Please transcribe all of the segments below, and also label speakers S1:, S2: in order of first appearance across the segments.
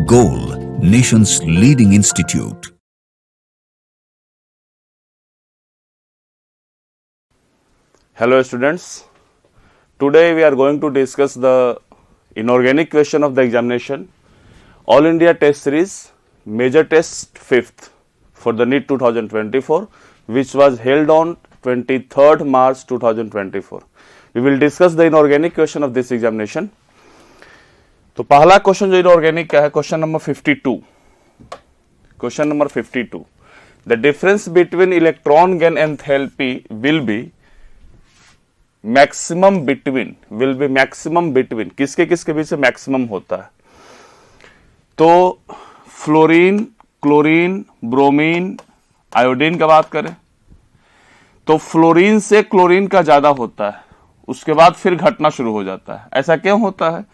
S1: Goal, nation's leading institute.
S2: Hello students, today we are going to discuss the inorganic question of the examination, All India Test Series, Major Test 5th for the NEET 2024, which was held on 23rd March 2024. We will discuss the inorganic question of this examination. तो पहला question जो inorganic का है, question number 52. Question number 52, the difference between electron gain enthalpy will be maximum between किसके किसके बीच से maximum होता है? तो फ्लोरीन, क्लोरीन, ब्रोमीन, आयोडीन का बात करें तो फ्लोरीन से क्लोरीन का ज्यादा होता है, उसके बाद फिर घटना शुरू हो जाता है. ऐसा क्यों होता है?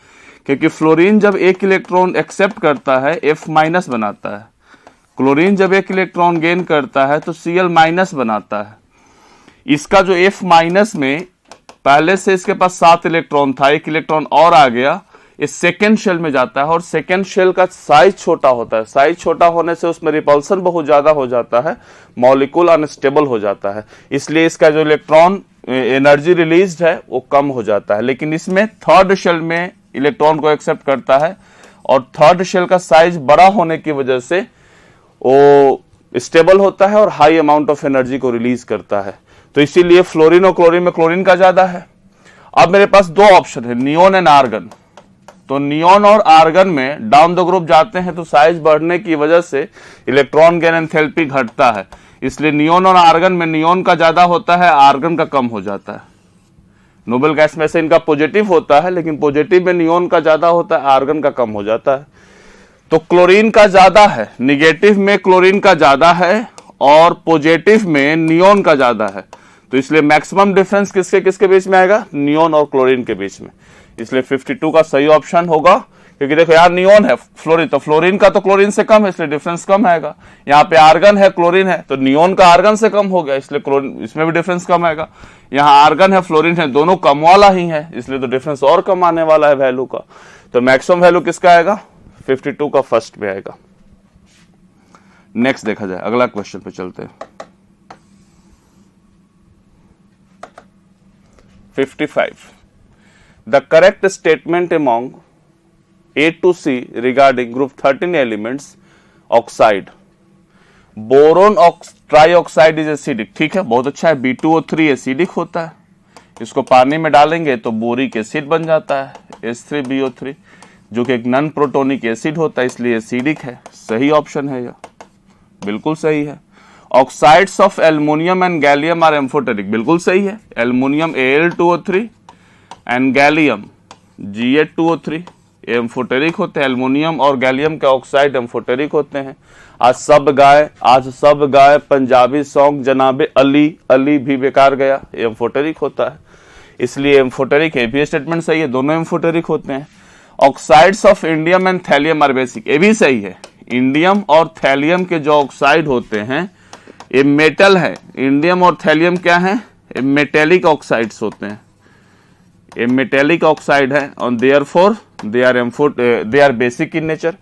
S2: क्योंकि फ्लोरीन जब एक इलेक्ट्रॉन एक्सेप्ट करता है F- बनाता है, क्लोरीन जब एक इलेक्ट्रॉन गेन करता है तो Cl- बनाता है. इसका जो F- में पहले से इसके पास 7 इलेक्ट्रॉन था, एक इलेक्ट्रॉन और आ गया, इस सेकेंड शेल में जाता है और सेकेंड शेल का साइज छोटा होता है. साइज छोटा होने से उसमें रिपल्सन बहुत ज्यादा हो जाता है, मॉलिक्यूल अनस्टेबल हो जाता है, इसलिए इसका जो इलेक्ट्रॉन एनर्जी रिलीज्ड है वो कम हो जाता है. लेकिन इसमें थर्ड शेल में इलेक्ट्रॉन को एक्सेप्ट करता है और थर्ड शेल का साइज बड़ा होने की वजह से वो स्टेबल होता है और हाई अमाउंट ऑफ एनर्जी को रिलीज करता है. तो इसीलिए फ्लोरीन और क्लोरीन में क्लोरीन का ज्यादा है. अब मेरे पास दो ऑप्शन है, नियोन एंड आर्गन. तो नियोन और आर्गन में डाउन द ग्रुप जाते हैं तो साइज बढ़ने की वजह से इलेक्ट्रॉन गेन एंथैल्पी घटता है, इसलिए नियोन और आर्गन में नियोन का ज्यादा होता है, आर्गन का कम हो जाता है. नोबेल गैस में से इनका पॉजिटिव होता है, लेकिन पॉजिटिव में नियोन का ज्यादा होता है, आर्गन का कम हो जाता है. तो क्लोरीन का ज्यादा है, निगेटिव में क्लोरीन का ज्यादा है और पॉजिटिव में नियोन का ज्यादा है. तो इसलिए मैक्सिमम डिफरेंस किसके किसके बीच में आएगा? नियोन और क्लोरीन के बीच में. इसलिए 52 का सही ऑप्शन होगा, क्योंकि देखो यार नियोन है फ्लोरीन, तो फ्लोरीन का तो क्लोरीन से कम है, इसलिए डिफरेंस कम आएगा. यहाँ पे आर्गन है, क्लोरीन है, तो नियोन का आर्गन से कम हो गया, इसलिए क्लोरीन, इसमें भी डिफरेंस कम आएगा. यहाँ आर्गन है, फ्लोरीन है, दोनों कम वाला ही है, इसलिए तो डिफरेंस और कम आने वाला है वैल्यू का. तो मैक्सिमम वैल्यू किसका आएगा? 52 का फर्स्ट में आएगा. नेक्स्ट देखा जाए, अगला क्वेश्चन पे चलते हैं. 55, the correct statement among A to C regarding group 13 elements oxide. Boron trioxide is acidic. ठीक है, बहुत अच्छा है. B2O3 एसिडिक होता है, इसको पानी में डालेंगे तो बोरिक एसिड बन जाता है, H3BO3, जो कि एक नॉन प्रोटोनिक एसिड होता है, इसलिए एसिडिक है. सही ऑप्शन है यह, बिल्कुल सही है. Oxides of aluminium and gallium are amphoteric. बिल्कुल सही है. Aluminium Al2O3 and gallium Ga2O3 amphoteric होते हैं. एल्युमिनियम और गैलियम के ऑक्साइड एम्फोटेरिक होते हैं. आज सब गाय पंजाबी सॉन्ग जनाबे अली अली भी बेकार गया, एम्फोटेरिक होता है, इसलिए एम्फोटेरिक है. भी स्टेटमेंट सही है, दोनों एम्फोटेरिक होते हैं. Oxides of indium and thallium are basic. ये भी सही है. इंडियम और थैलियम के जो ऑक्साइड होते हैं ये मेटल है. इंडियम और थैलियम क्या है? ये मेटेलिक ऑक्साइड्स होते हैं, ये मेटेलिक ऑक्साइड है और therefore they are basic in nature.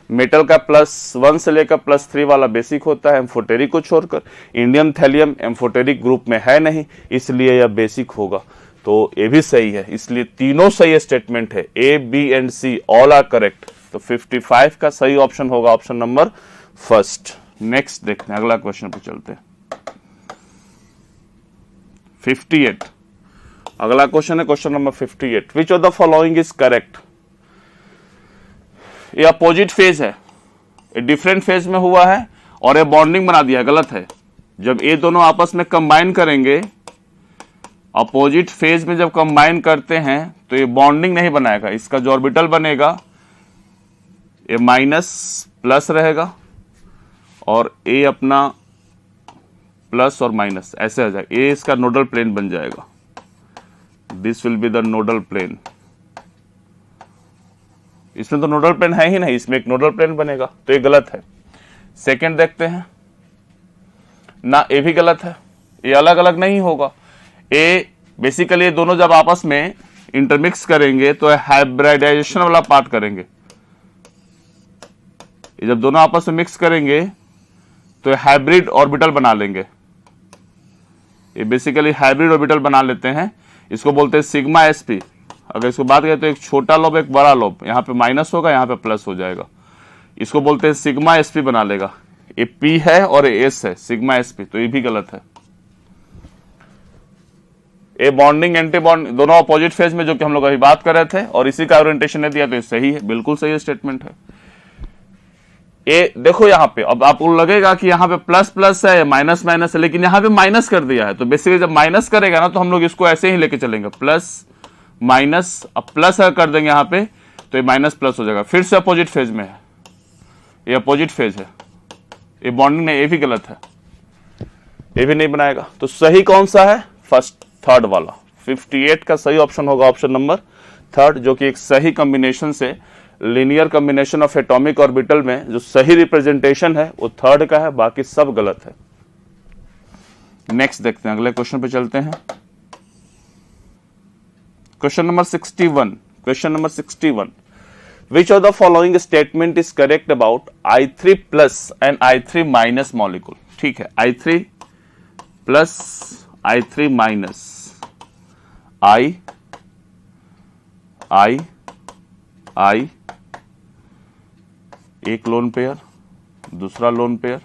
S2: Metal का +1 से लेकर +3 वाला बेसिक होता है एम्फोटेरिक को छोड़कर. इंडियम थैलियम एम्फोटेरिक ग्रुप में है नहीं, इसलिए यह बेसिक होगा. तो ये भी सही है, इसलिए तीनों सही स्टेटमेंट है. A, B and C all are correct. तो 55 का सही ऑप्शन होगा ऑप्शन नंबर फर्स्ट. नेक्स्ट देखते हैं, अगला क्वेश्चन पे चलते हैं. 58, अगला क्वेश्चन है question number 58. Which of the following is correct? ये अपोजिट फेज है, ये डिफरेंट फेज में हुआ है और ये बॉन्डिंग बना दिया है. गलत है. जब ये दोनों आपस में कंबाइन करेंगे, अपोजिट फेज में जब कंबाइन करते हैं तो ये बॉन्डिंग नहीं बनाएगा. इसका जो ऑर्बिटल बनेगा ये माइनस प्लस रहेगा और ये अपना प्लस और माइनस ऐसे आ जाएगा. ये इसका नोडल प्लेन बन जाएगा. This will be the nodal plane. इसमें तो नोडल प्लेन है ही नहीं, इसमें एक नोडल प्लेन बनेगा, तो ये गलत है. सेकंड देखते हैं ना, ये भी गलत है. ये अलग अलग नहीं होगा. ये बेसिकली दोनों जब आपस में इंटरमिक्स करेंगे तो हाइब्रिडाइजेशन वाला पार्ट करेंगे. ये जब दोनों आपस में मिक्स करेंगे तो हाइब्रिड ऑर्बिटल बना लेंगे। ये बेसिकली हाइब्रिड ऑर्बिटल बना लेते हैं, इसको बोलते हैं सिग्मा sp। अगर इसको बात करें तो एक छोटा लोब एक बड़ा लोब, यहाँ पे माइनस होगा यहाँ पे प्लस हो जाएगा, इसको बोलते हैं सिग्मा sp बना लेगा। ये p है और ये s है, सिग्मा sp, तो ये भी गलत है। ए बॉन्डिंग एंटी बॉन्ड दोनों अपोजिट फेज में, जो कि हम लोग अभी बात कर रहे थे, और इसी का ओरिएंटेशन ने दिया, तो ये सही है, बिल्कुल सही स्टेटमेंट है। ये देखो यहाँ पे, अब आपको लगेगा कि यहाँ पे प्लस प्लस है माइनस माइनस है, लेकिन यहाँ पे माइनस कर दिया है, तो बेसिकली जब माइनस करेगा ना तो हम लोग इसको ऐसे ही लेके चलेंगे, प्लस माइनस। अब प्लस अगर कर देंगे यहाँ पे तो ये माइनस प्लस हो जाएगा, फिर से अपोजिट फेज में है, ये अपोजिट फेज है, ये बॉन्डिंग नहीं, ये भी गलत है, ये भी नहीं बनाएगा। तो सही कौन सा है? थर्ड वाला 58 का सही ऑप्शन होगा ऑप्शन नंबर थर्ड, जो कि एक सही कॉम्बिनेशन से linear combination of atomic orbital में जो सही रिप्रेजेंटेशन है वो थर्ड का है, बाकी सब गलत है। नेक्स्ट देखते हैं, अगले क्वेश्चन पे चलते हैं। Question number 61, question number 61, which of the following statement is correct about I3 plus and I3 minus molecule? ठीक है, I3 plus I3 minus, I एक लोन पेयर, दूसरा लोन पेयर।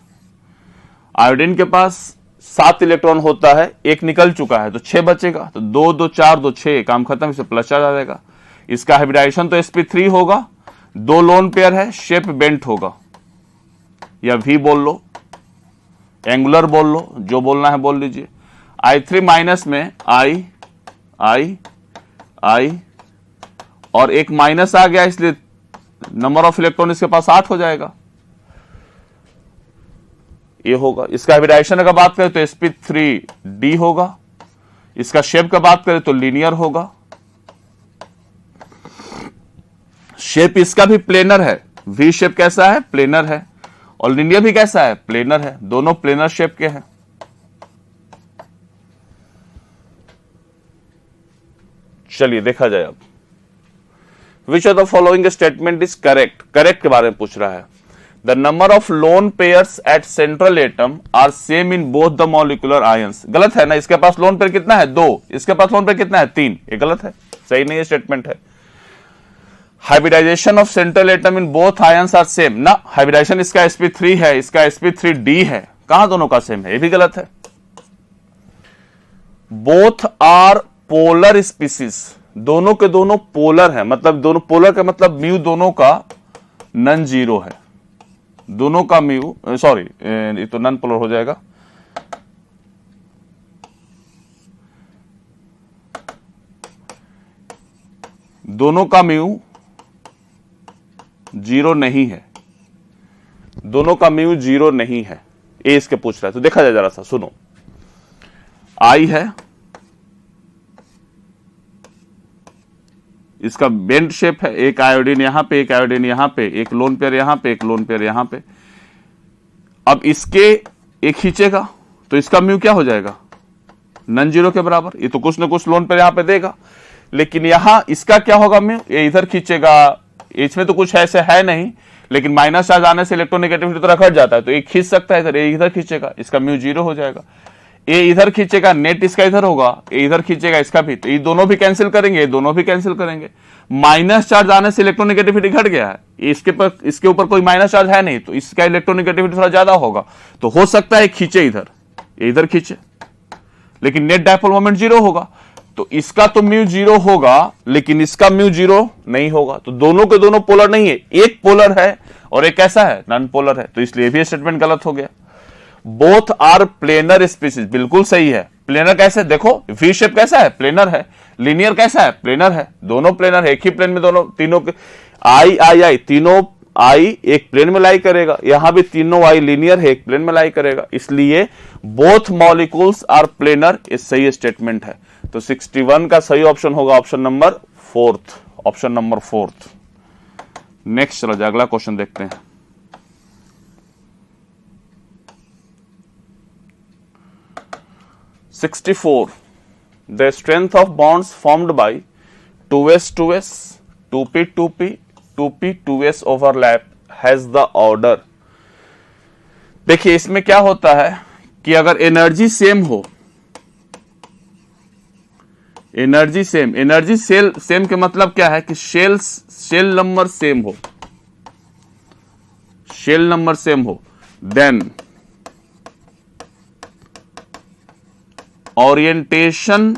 S2: आयोडीन के पास 7 इलेक्ट्रॉन होता है, एक निकल चुका है तो 6 बचेगा, तो 2 2 4 2 6, काम खत्म, इसे प्लस चार्ज आ जाएगा। इसका हाइब्रिडाइजेशन तो sp3 होगा, 2 लोन पेयर है, शेप बेंट होगा, या V बोल लो, एंगुलर बोल लो, जो बोलना है बोल लीजिए। I3 माइनस में I और एक माइनस आ गया, इसलिए नंबर ऑफ इलेक्ट्रॉन इसके पास 8 हो जाएगा, ये होगा। इसका हाइब्रिडाइजेशन अगर बात करें तो sp3d होगा, इसका शेप का बात करें तो लीनियर होगा। शेप इसका भी प्लेनर है, V शेप कैसा है? प्लेनर है, और लीनियर भी कैसा है? प्लेनर है, दोनों प्लेनर शेप के हैं। चलिए देखा जाए अब, which of the following statement is correct? Correct के बारे में पूछ रहा है। The number of lone pairs at central atom are same in both the molecular ions. गलत है ना, इसके पास लोन पेयर कितना है? 2, इसके पास लोन पेयर कितना है? 3, ये गलत है, सही नहीं है स्टेटमेंट है। Hybridization of central atom in both ions are same ना, हाइब्रिडाइजेशन इसका sp3 है, इसका sp3d है, कहां दोनों का सेम है? ये भी गलत है। बोथ आर पोलर स्पीसीज, दोनों के दोनों पोलर है, मतलब दोनों पोलर का मतलब म्यू दोनों का नन जीरो है, दोनों का म्यू, सॉरी ये तो नन पोलर हो जाएगा, दोनों का म्यू जीरो नहीं है, दोनों का म्यू जीरो नहीं है, ये इसके पूछ रहा है। तो देखा जाए जरा सा, सुनो, आई है, इसका बेंड शेप है, एक आयोडीन यहां पे, एक आयोडीन यहां पे, एक लोन पेयर यहां पे, एक लोन पेयर यहां पे। अब इसके एक खींचेगा तो इसका म्यू क्या हो जाएगा? नन जीरो के बराबर। ये तो कुछ ना कुछ लोन पेयर यहां पे देगा, लेकिन यहां इसका क्या होगा म्यू? ये इधर खींचेगा, इसमें तो कुछ ऐसे है नहीं, लेकिन माइनस चार्ज आने से इलेक्ट्रोनेगेटिविटी तो रखा जाता है, तो एक खींच सकता है इधर, ये इधर खींचेगा, इसका म्यू जीरो हो जाएगा। ये इधर खींचेगा, नेट इसका इधर होगा, ये इधर खींचेगा इसका भी, तो ये दोनों भी कैंसिल करेंगे, ये दोनों भी कैंसिल करेंगे। माइनस चार्ज आने से इलेक्ट्रोनेगेटिविटी घट गया है, इसके ऊपर कोई माइनस चार्ज है नहीं, तो इसका इलेक्ट्रोनेगेटिविटी थोड़ा ज्यादा होगा, तो हो सकता है खींचे इधर, ये इधर खींचे, लेकिन नेट डायपोल मोमेंट जीरो होगा, तो इसका तो म्यू जीरो होगा, लेकिन इसका म्यू जीरो नहीं होगा, तो दोनों के दोनों पोलर नहीं है, एक पोलर है और एक कैसा है? नॉन पोलर है, तो इसलिए भी स्टेटमेंट गलत हो गया। बोथ आर प्लेनर स्पीसीज, बिल्कुल सही है। प्लेनर कैसे? देखो वी शेप कैसा है? प्लेनर है। लीनियर कैसा है? प्लेनर है, दोनों प्लेनर है, एक ही प्लेन में दोनों, तीनों के आई तीनों आई एक प्लेन में लाई करेगा, यहां भी तीनों आई लीनियर है, एक प्लेन में लाई करेगा, इसलिए बोथ मॉलिक्यूल्स आर प्लेनर, ये सही स्टेटमेंट है। तो 61 का सही ऑप्शन होगा option number 4, option number 4। Next चलो अगला क्वेश्चन देखते हैं। The strength of bonds formed by 2s 2s, 2p 2p, 2p 2s overlap has the order. देखिए इसमें क्या होता है कि अगर एनर्जी सेम हो, एनर्जी सेम के मतलब क्या है कि शेल नंबर सेम हो, शेल नंबर सेम हो, then orientation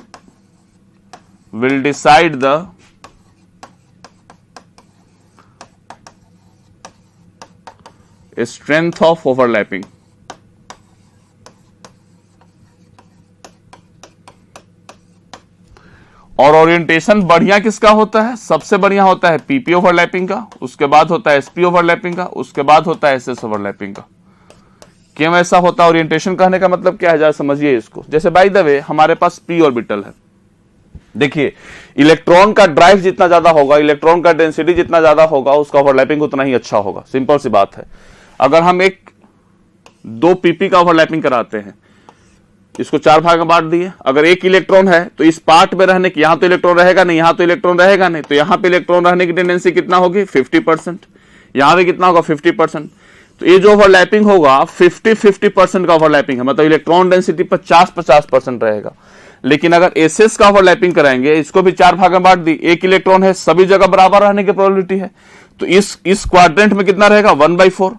S2: will decide the strength of overlapping। और ओरिएंटेशन बढ़िया किसका होता है? सबसे बढ़िया होता है पीपी ओवरलैपिंग का, उसके बाद होता है एसपी ओवरलैपिंग का, उसके बाद होता है एसएस ओवरलैपिंग का। क्यों ऐसा होता है? ओरिएंटेशन कहने का मतलब क्या है, जरा समझिए इसको। जैसे बाय द वे हमारे पास पी ऑर्बिटल है, देखिए इलेक्ट्रॉन का ड्राइव जितना ज्यादा होगा, इलेक्ट्रॉन का डेंसिटी जितना ज्यादा होगा, उसका ओवरलैपिंग उतना ही अच्छा होगा। सिंपल सी बात है। अगर हम एक 2 पीपी का ओवरलैपिंग कराते हैं, इसको 4 भाग में बांट दिए, अगर एक इलेक्ट्रॉन है तो इस पार्ट में रहने की, यहां तो इलेक्ट्रॉन रहेगा नहीं, यहां तो इलेक्ट्रॉन रहेगा नहीं, तो यहां पे इलेक्ट्रॉन रहने की टेंडेंसी कितना होगी? 50%। यहां पे कितना होगा? 50%। तो ये जो ओवरलैपिंग होगा 50-50% का ओवरलैपिंग है, मतलब इलेक्ट्रॉन डेंसिटी 50-50% रहेगा। लेकिन अगर एसएस का ओवरलैपिंग कराएंगे, इसको भी 4 भाग में बांट दी, एक इलेक्ट्रॉन है, सभी जगह बराबर रहने की प्रोबेबिलिटी है, तो इस क्वाड्रेंट में कितना रहेगा? 1/4।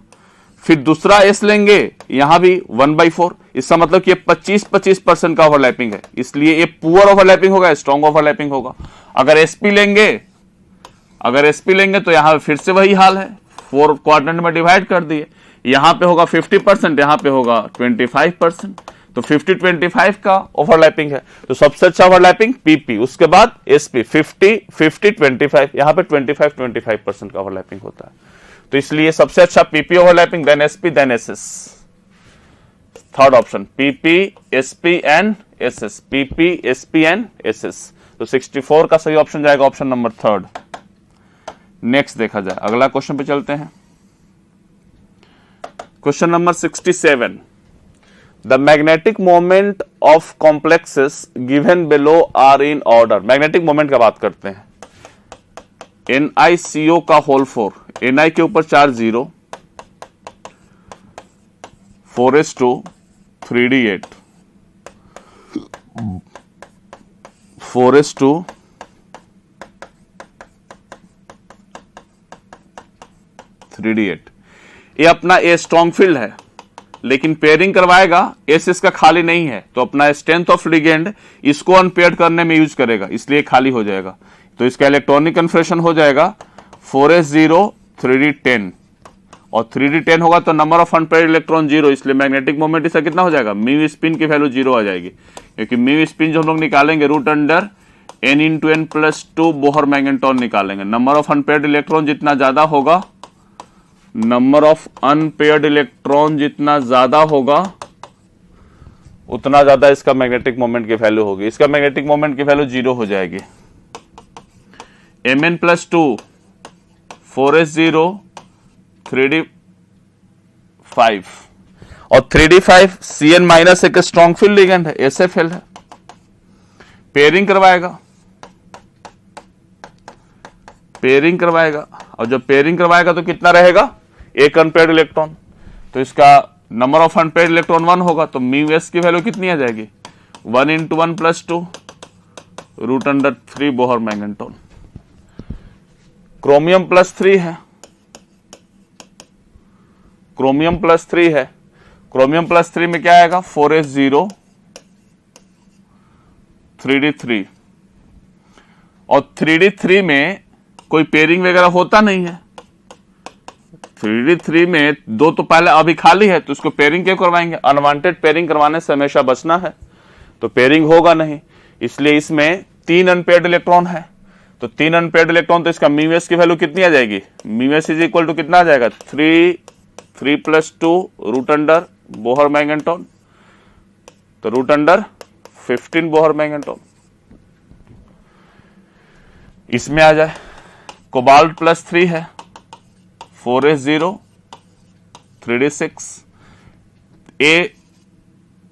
S2: फिर दूसरा एस लेंगे, यहां भी 1/4। इसका मतलब कि 25-25% का ओवरलैपिंग है, इसलिए ये पुअर ओवरलैपिंग होगा, स्ट्रॉन्ग ओवरलैपिंग होगा। अगर एसपी लेंगे तो यहां फिर से वही हाल है, 4 क्वाड्रेंट में डिवाइड कर दिए, यहां पे होगा 50%, यहां पे होगा 25%, तो 50-25 का ओवरलैपिंग है। तो सबसे अच्छा ओवरलैपिंग पीपी, उसके बाद एसपी। 50-50-25, यहां पे 25-25% का ओवरलैपिंग होता है। तो इसलिए सबसे अच्छा PP overlapping, then SP, then SS. Third option PP, SP and SS, PP, SP and SS. तो 64 का सही ऑप्शन जाएगा ऑप्शन नंबर 3। नेक्स्ट देखा जाए, अगला क्वेश्चन पे चलते हैं। Question number 67, the magnetic moment of complexes given below are in order. Magnetic moment का बात करते हैं। NiCO का होल 4, Ni के ऊपर charge 0, 4s2 3d8, 4s2 3d8। ये अपना ए स्ट्रॉन्ग फील्ड है, लेकिन पेयरिंग करवाएगा, एस इसका खाली नहीं है, तो अपना स्ट्रेंथ ऑफ लिगेंड इसको अनपेयर्ड करने में यूज करेगा, इसलिए खाली हो जाएगा। तो इसका इलेक्ट्रॉनिक कन्फर्मेशन हो जाएगा 4s0 3d10, और 3d10 होगा तो नंबर ऑफ अनपेयर्ड इलेक्ट्रॉन 0, इसलिए मैग्नेटिक मोमेंट इसका कितना हो जाएगा? म्यू स्पिन की वैल्यू 0 आ जाएगी, क्योंकि म्यू स्पिन जो हम लोग निकालेंगे √n×n+2 बोहर मैग्नेट्रॉन निकालेंगे। नंबर ऑफ अनपेयर्ड इलेक्ट्रॉन जितना ज्यादा होगा, नंबर ऑफ अनपेयर्ड इलेक्ट्रॉन जितना ज्यादा होगा, उतना ज्यादा इसका मैग्नेटिक मोमेंट की वैल्यू होगी। इसका मैग्नेटिक मोमेंट की वैल्यू 0 हो जाएगी। Mn+2 4s0 3d5, और 3d5 Cn- एक स्ट्रॉन्ग फील्ड लिगेंड है, SFL है। पेयरिंग करवाएगा, और जब पेयरिंग करवाएगा तो कितना रहेगा? एक अनपेयर्ड इलेक्ट्रॉन, तो इसका नंबर ऑफ अनपेयर्ड इलेक्ट्रॉन 1 होगा, तो μs की वैल्यू कितनी आ जाएगी? 1×1+2 √3 बोहर मैग्नेट्रॉन। क्रोमियम +3 है, क्रोमियम +3 में क्या आएगा? 4s0 3d3, और 3d3 में कोई पेयरिंग वगैरह होता नहीं है। 3d3 में 2 तो पहले अभी खाली है, तो उसको पेयरिंग क्यों करवाएंगे? अनवांटेड पेयरिंग करवाने से हमेशा बचना है, तो पेयरिंग होगा नहीं, इसलिए इसमें 3 अनपेयर्ड इलेक्ट्रॉन है। तो 3 अनपेयर्ड इलेक्ट्रॉन, तो इसका μs की वैल्यू कितनी आ जाएगी? μs इज इक्वल टू कितना आ जाएगा? 3+2 √, बोहर मैग्नेट्रॉन, तो √15 बोहर मैग्नेट्रॉन। इसमें आ जाए, कोबाल्ट +3 है, 4s0 3d6, a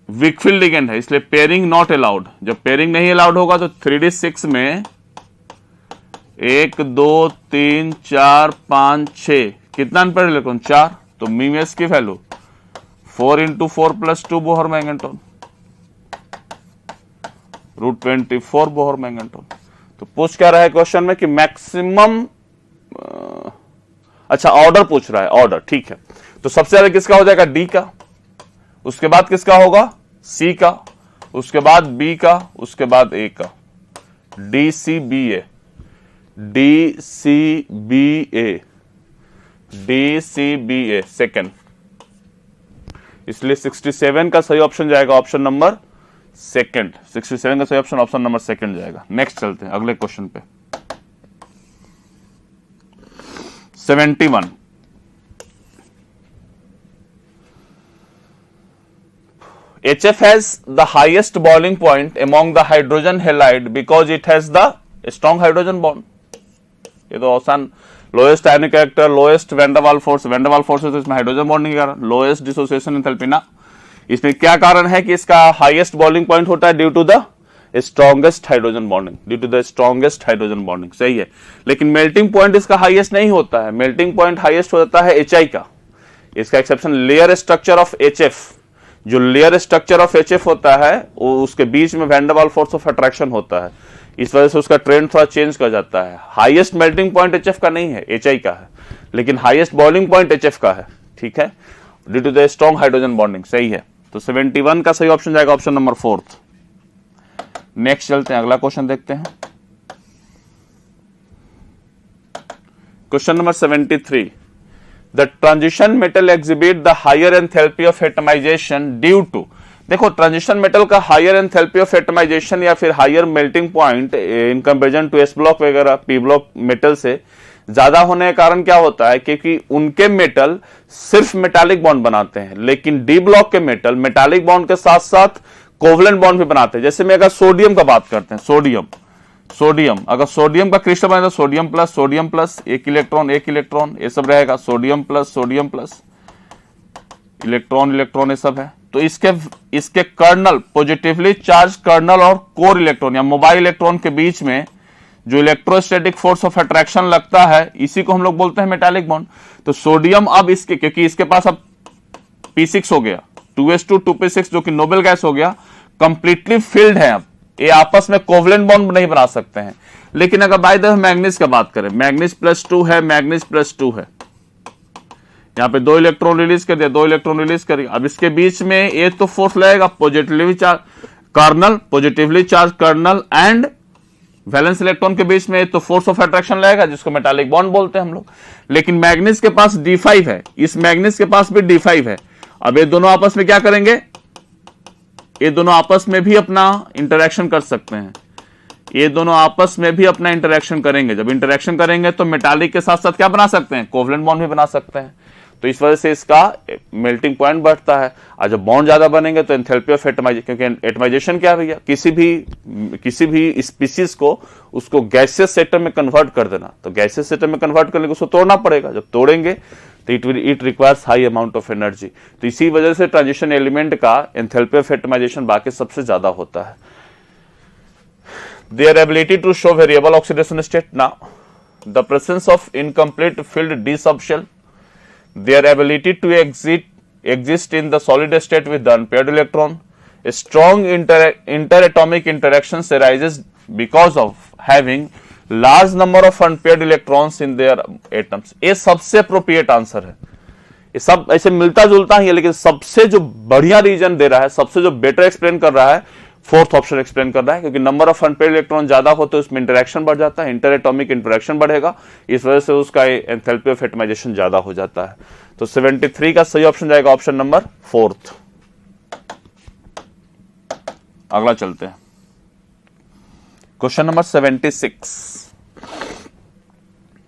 S2: weak field ligand है, इसलिए पेयरिंग नॉट अलाउड। जब पेयरिंग नहीं अलाउड होगा तो 3d6 में 1 2 3 4 5 6 कितना अनपेयर्ड इलेक्ट्रॉन 4, तो मीमेस की value 4 × 4 + 2 Bohr magnetron, √24 Bohr magnetron. तो पूछ क्या रहा है क्वेश्चन में कि मैक्सिमम, अच्छा ऑर्डर पूछ रहा है, ऑर्डर, ठीक है। तो सबसे ज्यादा किसका हो जाएगा? डी का, उसके बाद किसका होगा? सी का, उसके बाद बी का, उसके बाद ए का, डी सी बी ए, डी सी बी ए, डी सी बी ए सेकेंड। इसलिए 67 का सही ऑप्शन जाएगा ऑप्शन नंबर सेकेंड। 67 का सही ऑप्शन ऑप्शन नंबर सेकेंड जाएगा। नेक्स्ट चलते हैं अगले क्वेश्चन पे। 71, HF has the highest boiling point among the hydrogen halide because it has the strong hydrogen bond। ये तो आसान, lowest ionic character, lowest van der Waals force, van der Waals force है तो इसमें हाइड्रोजन बॉन्डिंग के कारण, lowest dissociation enthalpy ना। इसमें क्या कारण है कि इसका हाईएस्ट बॉइलिंग पॉइंट होता है due to the strongest hydrogen bonding, due to the strongest hydrogen bonding, सही है। लेकिन मेल्टिंग पॉइंट इसका हाईएस्ट नहीं होता है, मेल्टिंग पॉइंट हाईएस्ट हो जाता है HI का। इसका exception layer structure of HF, जो लेयर स्ट्रक्चर ऑफ HF होता है वो उसके बीच में van der Waals force of attraction होता है, इस वजह से उसका ट्रेंड थोड़ा चेंज कर जाता है। हाईएस्ट मेल्टिंग पॉइंट HF का नहीं है, HI का है, लेकिन हाईएस्ट बॉइलिंग पॉइंट HF का है, ठीक है, due to the strong hydrogen bonding, सही है। तो 71 का सही ऑप्शन जाएगा ऑप्शन नंबर 4। नेक्स्ट चलते हैं, अगला क्वेश्चन देखते हैं। Question number 73, the transition metal exhibit the higher enthalpy of atomization due to. देखो ट्रांजिशन मेटल का हायर एंथैल्पी ऑफ एटमाइजेशन या फिर higher melting point in comparison to S block वगैरह पी ब्लॉक मेटल से ज्यादा होने के कारण क्या होता है, क्योंकि उनके मेटल सिर्फ मेटालिक बॉन्ड बनाते हैं, लेकिन डी ब्लॉक के मेटल मेटालिक बॉन्ड के साथ साथ कोवलेंट बॉन्ड भी बनाते हैं। जैसे मैं अगर सोडियम का बात करते हैं, सोडियम अगर सोडियम का क्रिस्टल बने तो सोडियम प्लस एक इलेक्ट्रॉन ये सब रहेगा, सोडियम प्लस इलेक्ट्रॉन ये सब है। तो इसके कर्नल, पॉजिटिवली चार्ज कर्नल और कोर इलेक्ट्रॉन या मोबाइल इलेक्ट्रॉन के बीच में जो इलेक्ट्रोस्टैटिक फोर्स ऑफ अट्रैक्शन लगता है, इसी को हम लोग बोलते हैं मेटालिक बॉन्ड। तो सोडियम अब इसके, क्योंकि इसके पास अब P6 हो गया, 2s2 2p6 जो कि नोबेल गैस हो गया, कंप्लीटली फिल्ड है, अब ये आपस में कोवलेंट बॉन्ड नहीं बना सकते हैं। लेकिन अगर बाय द मैग्नीज का बात करें, मैग्नीज +2 है, मैग्नीज +2 है, यहां पे 2 इलेक्ट्रॉन रिलीज कर दिया, 2 इलेक्ट्रॉन रिलीज करिए। अब इसके बीच में ये तो फोर्स लगेगा, positively charge kernel and valence electron के बीच में तो फोर्स ऑफ अट्रैक्शन लगेगा, जिसको मेटालिक बॉन्ड बोलते हैं हम लोग। लेकिन मैग्नीज के पास D5 है, इस मैग्नीज के पास भी D5 है। अब ये दोनों आपस में क्या करेंगे, ये दोनों आपस में भी अपना इंटरेक्शन कर सकते हैं, ये दोनों आपस में भी अपना इंटरेक्शन करेंगे। जब इंटरेक्शन करेंगे तो मेटालिक के साथ साथ क्या बना सकते हैं, कोवलेंट बॉन्ड भी बना सकते हैं। तो इस वजह से इसका मेल्टिंग पॉइंट बढ़ता है। और जब बॉन्ड ज्यादा बनेंगे तो एंथैल्पी ऑफ एटमाइजेशन, क्योंकि एटमाइजेशन क्या भैया, किसी भी स्पीसीज को उसको गैसियस सेटल में कन्वर्ट कर देना। तो गैसियस सेटल में कन्वर्ट करने को उसको तोड़ना पड़ेगा, जब तोड़ेंगे तो it requires high amount of energy. तो इसी वजह से ट्रांजिशन एलिमेंट का एंथैल्पी ऑफ एटमाइजेशन बाकी सबसे ज्यादा होता है। Their ability to show variable oxidation state, now the presence of incomplete filled d subshell, their ability to exist in the solid state with the unpaired electron, strong interatomic interactions arises because of having large number of unpaired electrons in their atoms। ये सबसे appropriate answer है। ये सब ऐसे मिलता जुलता ही है, लेकिन सबसे जो बढ़िया रीजन दे रहा है, सबसे जो बेटर एक्सप्लेन कर रहा है, फोर्थ ऑप्शन एक्सप्लेन कर रहा है, क्योंकि नंबर ऑफ अनपेयर्ड इलेक्ट्रॉन ज्यादा होते हैं उसमें इंटरेक्शन बढ़ जाता है, इंटर एटॉमिक इंटरेक्शन बढ़ेगा, इस वजह से उसका एंथैल्पी ऑफ एटमाइजेशन ज्यादा हो जाता है। तो 73 का सही ऑप्शन जाएगा ऑप्शन नंबर 4। अगला चलते हैं, question number 76,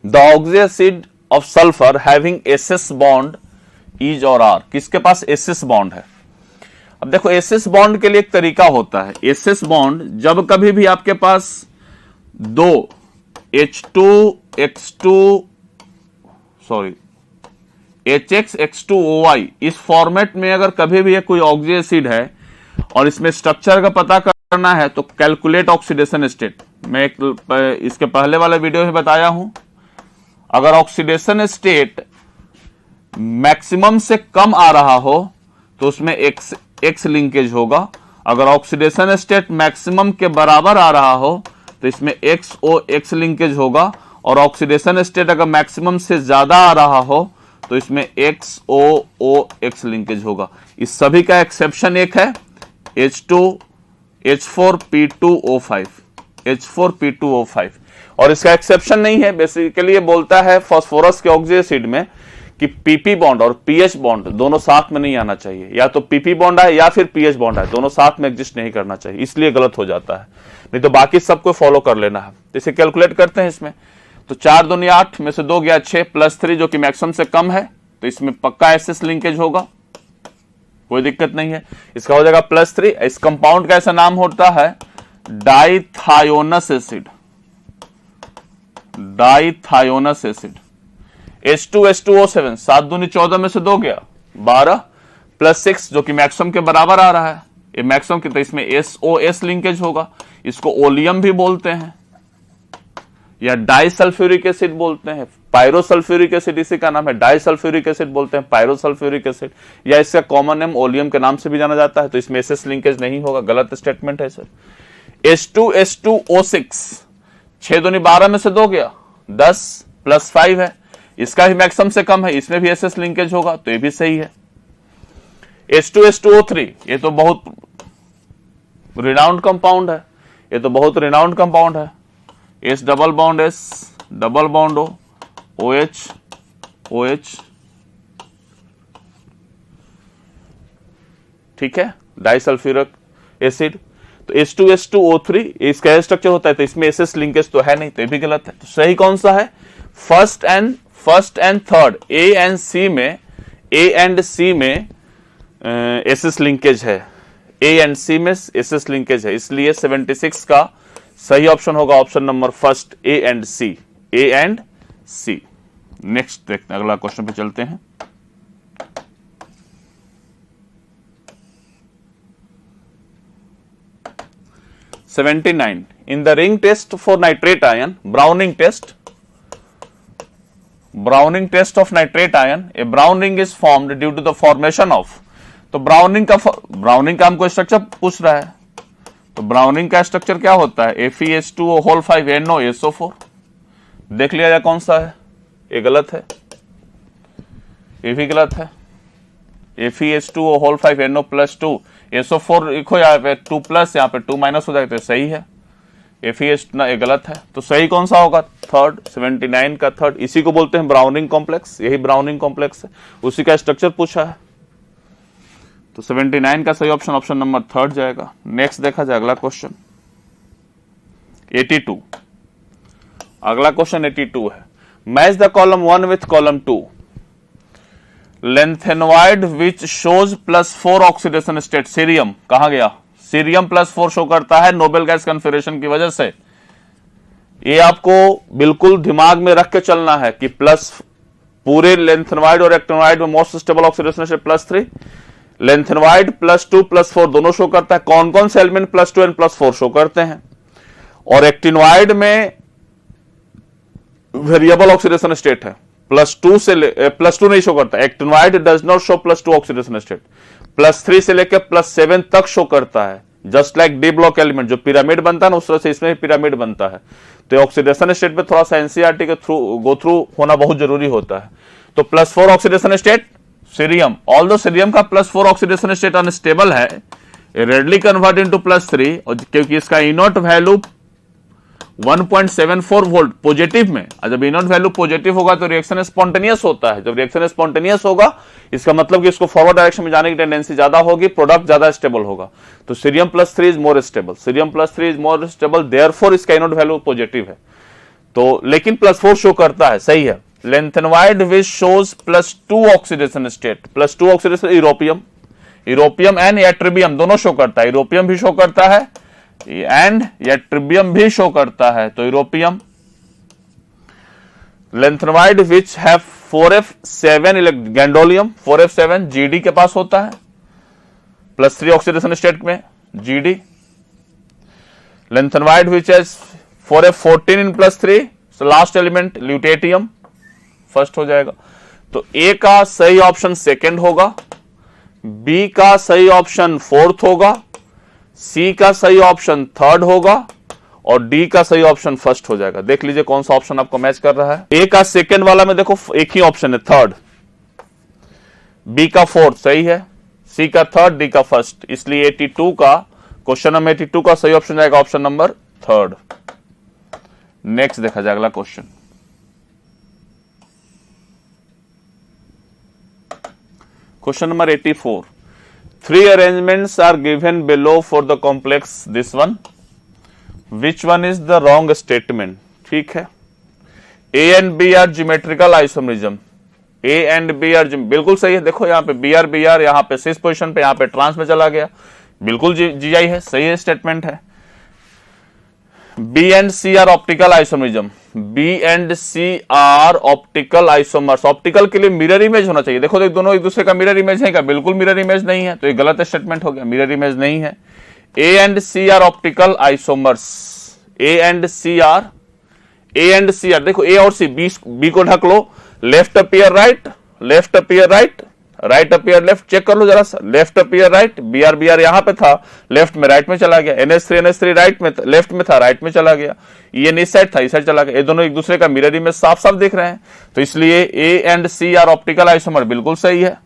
S2: the oxy acid of sulphur having SS bond is और आर। किसके पास SS बॉन्ड है? अब देखो SS बॉन्ड के लिए एक तरीका होता है। SS बॉन्ड जब कभी भी आपके पास 2 HX X2OI इस फॉर्मेट में अगर कभी भी कोई ऑक्सी एसिड है और इसमें स्ट्रक्चर का पता करना है तो कैलकुलेट ऑक्सीडेशन स्टेट। मैं इसके पहले वाले वीडियो में बताया हूं, अगर ऑक्सीडेशन स्टेट मैक्सिमम से कम आ रहा हो तो उसमें एक्स लिंकेज होगा। अगर ऑक्सीडेशन स्टेट मैक्सिमम के बराबर आ रहा हो तो इसमें एक्स लिंकेज होगा। और ऑक्सीडेशन स्टेट अगर मैक्सिमम से ज्यादा आ रहा हो तो इसमें एक्स लिंकेज होगा। इस सभी का एक्सेप्शन एक है, H4P2O5, H4P2O5। और इसका एक्सेप्शन नहीं है, बेसिकली ये बोलता है फास्फोरस के ऑक्सी एसिड में कि PP बॉन्ड और PH बॉन्ड दोनों साथ में नहीं आना चाहिए। या तो PP बॉन्ड है या फिर PH बॉन्ड है, दोनों साथ में एग्जिस्ट नहीं करना चाहिए, इसलिए गलत हो जाता है। नहीं तो बाकी सबको फॉलो कर लेना है। तो इसे कैलकुलेट करते हैं इसमें। तो 4 दूनी 8 में से 2 गया 6 प्लस 3 जो कि मैक्सिमम से कम है, तो इसमें पक्का SS लिंकेज होगा, कोई दिक्कत नहीं है। इसका हो जाएगा +3। इस कंपाउंड का ऐसा नाम होता है डाइथायोनस एसिड, डाइथायोनस एसिड। H2H2O7 7 दूनी 14 में से 2 गया 12 +6 जो कि मैक्सिमम के बराबर आ रहा है, ये मैक्सिमम की, तो इसमें SOS लिंकेज होगा। इसको ओलियम भी बोलते हैं या डाइसल्फ्यूरिक एसिड बोलते हैं, पायरोसल्फ्यूरिक एसिड इसी का नाम है, डाइसल्फ्यूरिक एसिड बोलते हैं, पायरोसल्फ्यूरिक एसिड, या इसका कॉमन नेम ओलियम के नाम से भी जाना जाता है। तो इसमें SS लिंकेज नहीं होगा, गलत स्टेटमेंट है सर। H2H2O6 6 दूनी 12 में से 2 गया 10 +5 है, इसका भी मैक्सिमम से कम है, इसमें भी SS लिंकेज होगा, तो ये भी सही है। H2H2O3 ये तो बहुत रिनाउंड कंपाउंड है, ये तो बहुत रिनाउंड कंपाउंड है। S double bond S double bond O OH OH, ठीक है, डाइसल्फ्यूरिक एसिड। तो H2H2O3 इसका स्ट्रक्चर होता है, तो इसमें SS लिंकेज तो है नहीं, तो ये भी गलत है। तो सही कौन सा है? First and third, A and C में SS लिंकेज है, A एंड C में SS लिंकेज है, इसलिए 76 का सही ऑप्शन होगा option number first, A and C। Next देखते हैं, अगला क्वेश्चन पे चलते हैं। In the ring test for nitrate ion, Browning test of nitrate ion, a brown ring is formed due to the formation of, तो browning का हमको structure पूछ रहा है, तो ब्राउनिंग का स्ट्रक्चर क्या होता है? FeH2O5 NOSO4। देख लिया जाए कौन सा है, ये गलत है, ये भी गलत है। FeH2O5 NO+2 SO4 लिखो, यहाँ पे 2+, यहाँ पे 2- हो जाएगा, तो सही है। FeH ना, ये गलत है, तो सही कौन सा होगा? थर्ड, 79 का थर्ड। इसी को बोलते हैं ब्राउनिंग कॉम्प्लेक्स, यही ब्राउनिंग कॉम्प्लेक्स है, उसी का स्ट्रक्चर पूछा है, तो 79 का सही ऑप्शन नंबर थर्ड जाएगा। नेक्स्ट देखा जाए अगला क्वेश्चन 82। अगला क्वेश्चन 82 है, match the column 1 with column 2। Lanthanoid which shows +4 oxidation state, cerium कहां गया? सीरियम +4 शो करता है नोबेल गैस कन्फिगरेशन की वजह से। ये आपको बिल्कुल दिमाग में रख के चलना है कि प्लस पूरे लेंथेनॉइड और एक्टिनॉइड में most stable oxidation state +3, lanthanoid +2 +4 दोनों शो करता है। कौन कौन से एलिमेंट +2 एंड +4 शो करते हैं? और एक्टिनॉइड में वेरिएबल ऑक्सीडेशन स्टेट है, +2 नहीं शो करता। Actinoid does not show +2 oxidation state, +3 से लेकर +7 तक शो करता है। Just like D block element जो पिरामिड बनता है ना, उस तरह से इसमें भी पिरामिड बनता है। तो ऑक्सीडेशन स्टेट पे थोड़ा सा एनसीईआरटी के थ्रू गो थ्रू होना बहुत जरूरी होता है। तो +4 oxidation state cerium, although cerium का +4 ऑक्सीडेशन स्टेट अनस्टेबल है, रेडली कन्वर्ट इनटू +3, और क्योंकि इसका इनोट वैल्यू 1.74 वोल्ट पॉजिटिव में, जब इनोट वैल्यू पॉजिटिव होगा तो रिएक्शन स्पॉन्टेनियस होता है। जब रिएक्शन स्पॉन्टेनियस होगा इसका मतलब कि इसको फॉरवर्ड डायरेक्शन में जाने की टेंडेंसी ज्यादा होगी, प्रोडक्ट ज्यादा स्टेबल होगा। तो cerium +3 is more stable, cerium +3 is more stable, therefore इसका इनोट वैल्यू पॉजिटिव है। तो लेकिन +4 शो करता है, सही है। Lanthanoid which shows +2 oxidation state, +2 oxidation europium and ytterbium दोनों शो करता है, यूरोपियम भी शो करता है एंड याट्रिबियम भी शो करता है। तो europium, lanthanoid which have 4f7 गैंडोलियम 4f7 GD के पास होता है, +3 ऑक्सीडेशन स्टेट में GD। Lanthanoid which has 4f14 in +3, last element lutetium first हो जाएगा। तो ए का सही ऑप्शन सेकंड होगा, बी का सही ऑप्शन फोर्थ होगा, सी का सही ऑप्शन थर्ड होगा और डी का सही ऑप्शन फर्स्ट हो जाएगा। देख लीजिए कौन सा ऑप्शन आपको मैच कर रहा है। ए का सेकंड वाला में देखो एक ही ऑप्शन है थर्ड, बी का फोर्थ सही है, सी का थर्ड, डी का फर्स्ट, इसलिए 82 का क्वेश्चन नंबर 82 का सही ऑप्शन जाएगा ऑप्शन नंबर थर्ड। नेक्स्ट देखा जाए अगला question. Question number 84, 3 arrangements are given below for the complex this one, which one is the wrong statement? ठीक है, A and B are geometrical isomerism, A and B are बिल्कुल सही है। देखो यहाँ पे B R यहाँ पे सिस पोजिशन पे, यहाँ पे ट्रांस में चला गया, बिल्कुल GI है, सही है स्टेटमेंट है। B and C are optical isomerism, B and C are optical isomers, optical के लिए मिरर इमेज होना चाहिए। देखो दोनों एक दूसरे का मिरर इमेज है क्या? बिल्कुल मिरर इमेज नहीं है, तो ये गलत स्टेटमेंट हो गया, मिरर इमेज नहीं है। A and C are optical isomers, A and C are देखो A और C, B को ढक लो, left appear right, left appear right, right appear left, check कर लो जरा सा, left appear right, B R यहां पे था, लेफ्ट में राइट में चला गया, NH3 राइट में, लेफ्ट में था, राइट में चला गया, ये इस साइड था, इस साइड चला गया, ये दोनों एक दूसरे का मिरर इमेज साफ साफ दिख रहे हैं, तो इसलिए A and C are optical isomer बिल्कुल सही है।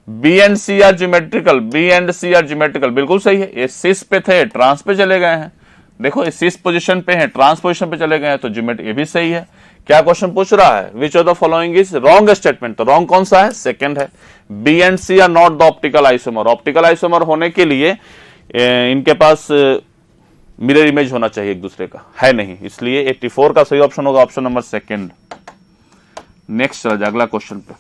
S2: B and C are geometrical, B and C are geometrical बिल्कुल सही है। ये सिस पे थे, ट्रांस पे चले गए हैं, देखो इस सिस पोजीशन पे है, ट्रांस पोजीशन पे चले गए हैं, तो ज्योमेट्री ये भी सही है। क्या क्वेश्चन पूछ रहा है? Which of the following is wrong statement, तो रॉन्ग कौन सा है? सेकंड है। B and C are not the optical isomer, optical isomer होने के लिए इनके पास मिरर इमेज होना चाहिए एक दूसरे का, है नहीं, इसलिए 84 का सही ऑप्शन होगा ऑप्शन नंबर सेकंड। नेक्स्ट चला जाए अगला क्वेश्चन पे।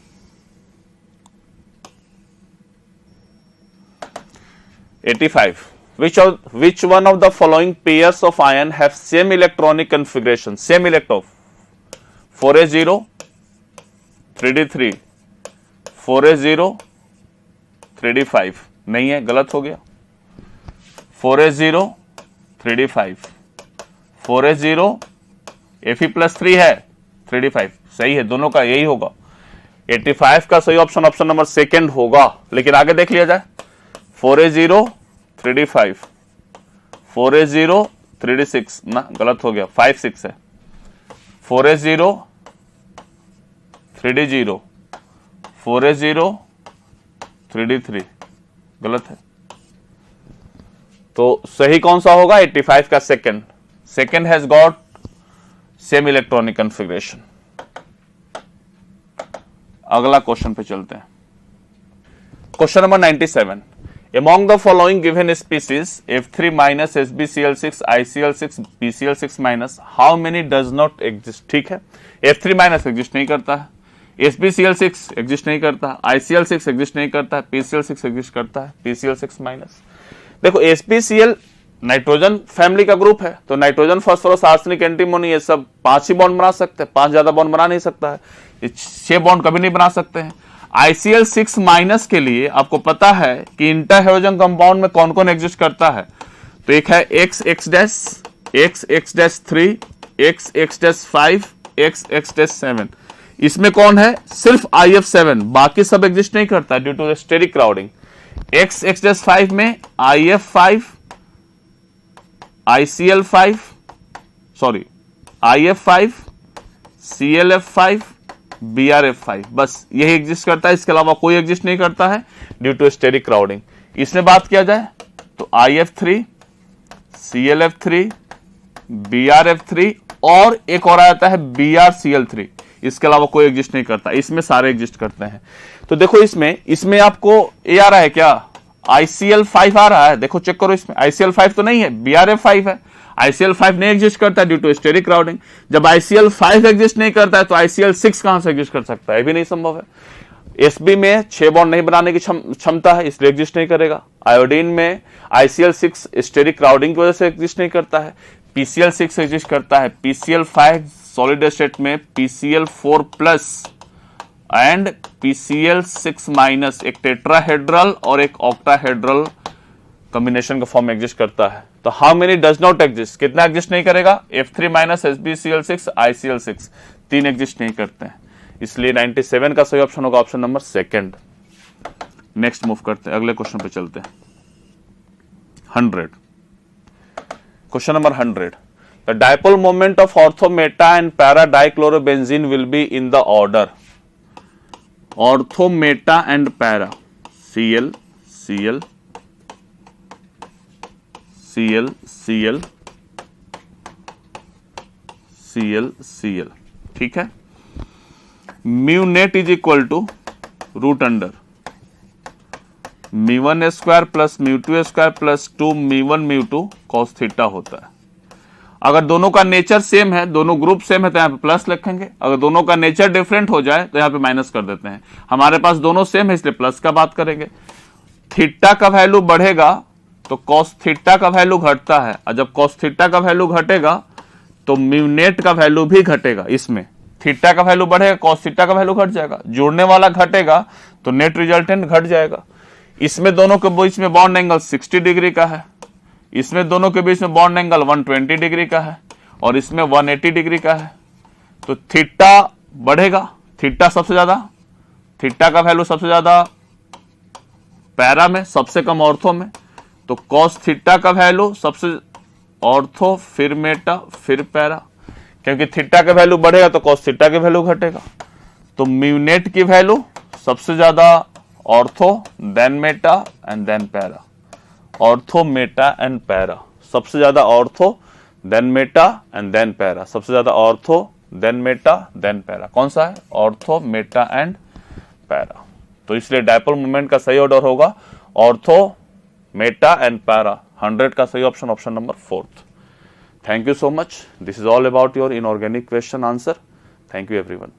S2: 85, which one of the following pairs of ion have same electronic configuration, same electron, 4s0 3d3, 4s0 3d5, नहीं है, गलत हो गया, 4s0 3d5, 4s0 Fe+3 है, 3d5 सही है, दोनों का यही होगा। 85 का सही ऑप्शन ऑप्शन नंबर सेकंड होगा, लेकिन आगे देख लिया जाए, 4s0 3d5, 4s0 3d6 ना, गलत हो गया, 5 6 है, 4s0 3d0, 4s0 3d3 गलत है, तो सही कौन सा होगा? 85 का second, second has got same electronic configuration. अगला क्वेश्चन पे चलते हैं। Question number 97, among the following given species F3 minus SbCl6 ICl6 BCl6 minus how many does not exist? ठीक है, F3 minus एग्जिस्ट नहीं करता है, SbCl6 एग्जिस्ट नहीं करता, ICl6 एग्जिस्ट नहीं करता है, PCl6 एग्जिस्ट करता है, PCl6 माइनस। देखो SbCl नाइट्रोजन फैमिली का ग्रुप है, तो नाइट्रोजन फास्फोरस आर्सेनिक एंटीमोनी ये सब 5 ही बॉन्ड बना सकते हैं, 5 ज्यादा बॉन्ड बना नहीं सकता है, 6 बॉन्ड कभी नहीं बना सकते हैं। ICl6 माइनस के लिए आपको पता है कि इंटर हाइड्रोजन कंपाउंड में कौन कौन एग्जिस्ट करता है, तो एक है XX-, XX-3, XX-5, XX-7, इसमें कौन है? सिर्फ IF7, बाकी सब एग्जिस्ट नहीं करता due to steric crowding. XX-5 में IF5, ICl5, sorry IF5, ClF5, BrF5, बस यही एग्जिस्ट करता है, इसके अलावा कोई एग्जिस्ट नहीं करता है ड्यू टू स्टेरिक क्राउडिंग। इसमें बात किया जाए तो IF3, ClF3, BrF3 और एक और आता है BrCl3, इसके अलावा कोई एग्जिस्ट नहीं करता, इसमें सारे एग्जिस्ट करते हैं। तो देखो इसमें आपको ये आ रहा है क्या? ICl5 आ रहा है, देखो चेक करो, इसमें ICl5 तो नहीं है, BrF5 है, ICl5 नहीं एग्जिस्ट करता ड्यू टू स्टेरिक क्राउडिंग। जब ICl5 एग्जिस्ट नहीं करता है तो ICl6 कहां से एग्जिस्ट कर सकता है? भी नहीं संभव है। Sb में 6 बॉन्ड नहीं बनाने की क्षमता है, इसलिए एग्जिस्ट नहीं करेगा। आयोडीन में ICl6 स्टेरिक क्राउडिंग की वजह से एग्जिस्ट नहीं करता है। PCl6 एग्जिस्ट करता है, PCl5 सॉलिड स्टेट में PCl4 plus and PCl6 minus, एक टेट्राहेड्रल और एक ऑक्टाहेड्रल कॉम्बिनेशन का फॉर्म एग्जिस्ट करता है। तो how many does not exist, कितना एग्जिस्ट नहीं करेगा? F3 minus SbCl6 ICl6, 3 exist नहीं करते हैं। इसलिए 97 का सही ऑप्शन होगा option number second. Next move करते हैं, अगले क्वेश्चन पे चलते हैं। 100, question number 100, the dipole moment of ortho meta and para dichlorobenzene will be in the order ortho meta and para Cl Cl Cl Cl Cl Cl, ठीक है। Mu net is equal to root under μ1 square plus μ2 square plus 2 μ1 μ2 cos theta होता है। अगर दोनों का nature same है, दोनों group same है, तो यहाँ पे प्लस लिखेंगे। अगर दोनों का नेचर डिफरेंट हो जाए तो यहाँ पे माइनस कर देते हैं। हमारे पास दोनों सेम है इसलिए प्लस का बात करेंगे। थीटा का वैल्यू बढ़ेगा तो कॉस थीटा का वैल्यू घटता है, और जब कॉस थीटा का वैल्यू घटेगा तो म्यू नेट का वैल्यू भी घटेगा। इसमें थीटा का वैल्यू बढ़ेगा, कॉस थीटा का वैल्यू घट जाएगा, जोड़ने वाला घटेगा तो नेट रिजल्टेंट घट जाएगा। इसमें दोनों के बीच में बॉन्ड एंगल 60 डिग्री का है, इसमें दोनों के बीच में बॉन्ड एंगल 120 डिग्री का है, और इसमें 180 डिग्री का है। तो थीटा बढ़ेगा, थीटा सबसे ज्यादा, थीटा का वैल्यू सबसे ज्यादा पैरा में, सबसे कम ऑर्थो में। तो कॉस थीटा का वैल्यू सबसे ऑर्थो, फिर मेटा, फिर पैरा, क्योंकि थीटा का वैल्यू बढ़ेगा तो कॉस थीटा की वैल्यू घटेगा। तो म्यू नेट की वैल्यू सबसे ज्यादा ortho, then meta and then para. Ortho, meta and para, सबसे ज्यादा ortho, then meta and then para, सबसे ज्यादा ortho, then meta, then para. कौन सा है? Ortho, meta and para. तो इसलिए डायपोल मोमेंट का सही ऑर्डर होगा ऑर्थो, मेटा एंड पैरा। 100 का सही option option number 4th। Thank you so much. This is all about your inorganic question answer. Thank you everyone.